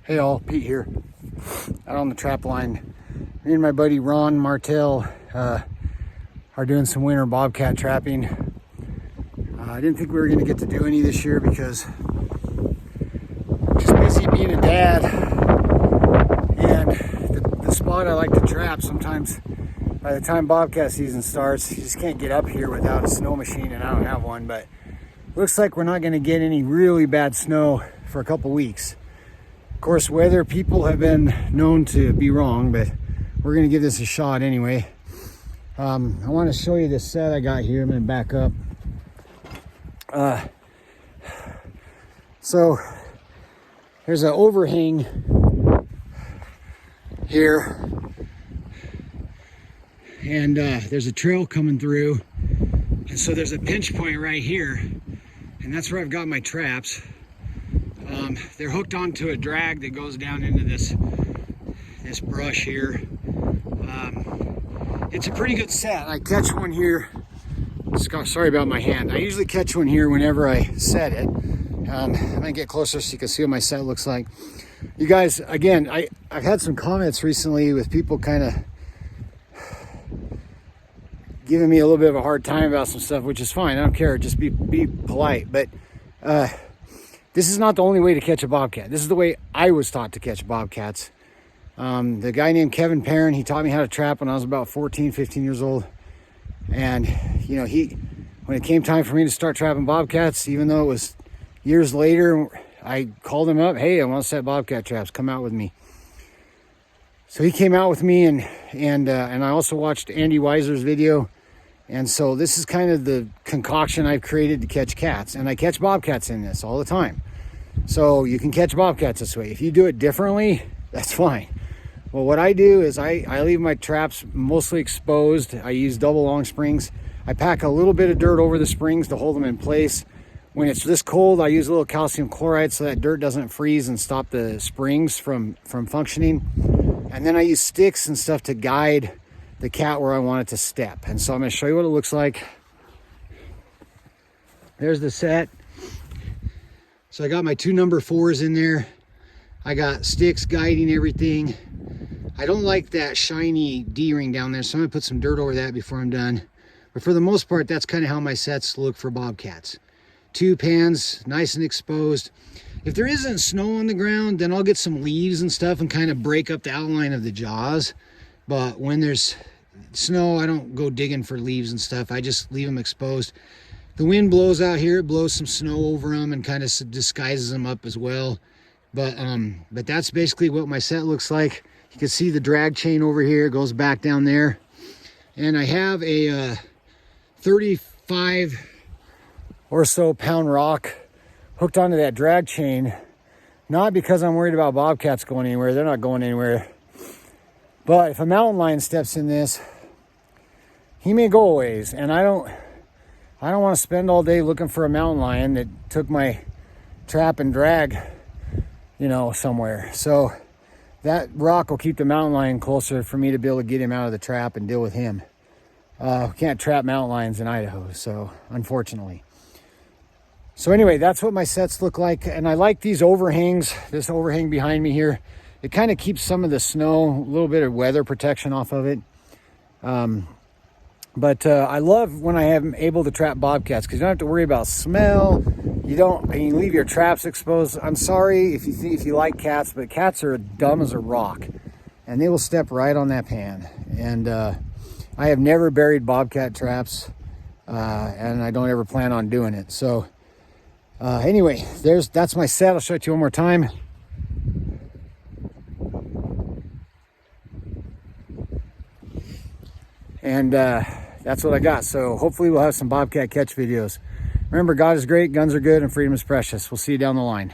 Hey all, Pete here, out on the trap line. Me and my buddy Ron Martell are doing some winter bobcat trapping. I didn't think we were going to get to do any this year because I'm just busy being a dad, and the spot I like to trap, sometimes by the time bobcat season starts, you just can't get up here without a snow machine, and I don't have one, but looks like we're not going to get any really bad snow for a couple weeks. Of course, weather people have been known to be wrong, but we're going to give this a shot anyway. I want to show you this set I got here. I'm going to back up. So there's an overhang here, and there's a trail coming through, and so there's a pinch point right here, and that's where I've got my traps. They're hooked onto a drag that goes down into this brush here. It's a pretty good set. I catch one here. Sorry about my hand. I usually catch one here whenever I set it. I'm gonna get closer so you can see what my set looks like. You guys, again, I've had some comments recently with people kind of giving me a little bit of a hard time about some stuff, which is fine. I don't care. Just be polite. But this is not the only way to catch a bobcat. This is the way I was taught to catch bobcats. The guy named Kevin Perrin, he taught me how to trap when I was about 14, 15 years old. And, you know, when it came time for me to start trapping bobcats, even though it was years later, I called him up. Hey, I want to set bobcat traps. Come out with me. So he came out with me, and I also watched Andy Weiser's video. And so this is kind of the concoction I've created to catch cats. And I catch bobcats in this all the time. So you can catch bobcats this way. If you do it differently, that's fine. Well, what I do is I leave my traps mostly exposed. I use double long springs. I pack a little bit of dirt over the springs to hold them in place. When it's this cold, I use a little calcium chloride so that dirt doesn't freeze and stop the springs from functioning. And then I use sticks and stuff to guide the cat where I want it to step. And so I'm going to show you what it looks like. There's the set. So I got my 2 number 4s in there. I got sticks guiding everything. I don't like that shiny D-ring down there, so I'm going to put some dirt over that before I'm done. But for the most part, that's kind of how my sets look for bobcats. 2 pans, nice and exposed. If there isn't snow on the ground, then I'll get some leaves and stuff and kind of break up the outline of the jaws. But when there's snow, I don't go digging for leaves and stuff. I just leave them exposed. The wind blows out here, it blows some snow over them and kind of disguises them up as well. But that's basically what my set looks like. You can see the drag chain over here, it goes back down there. And I have a 35 or so pound rock hooked onto that drag chain. Not because I'm worried about bobcats going anywhere, they're not going anywhere. But if a mountain lion steps in this, he may go a ways, and I don't want to spend all day looking for a mountain lion that took my trap and drag, you know, somewhere. So that rock will keep the mountain lion closer for me to be able to get him out of the trap and deal with him. We can't trap mountain lions in Idaho, so unfortunately. So anyway, that's what my sets look like, and I like these overhangs. This overhang behind me here, it kind of keeps some of the snow, a little bit of weather protection off of it. But I love when I am able to trap bobcats because you don't have to worry about smell. You can leave your traps exposed. I'm sorry if you like cats, but cats are dumb as a rock, and they will step right on that pan. And I have never buried bobcat traps, and I don't ever plan on doing it. So anyway, that's my set. I'll show it to you one more time. And that's what I got. So hopefully we'll have some bobcat catch videos. Remember, God is great, guns are good, and freedom is precious. We'll see you down the line.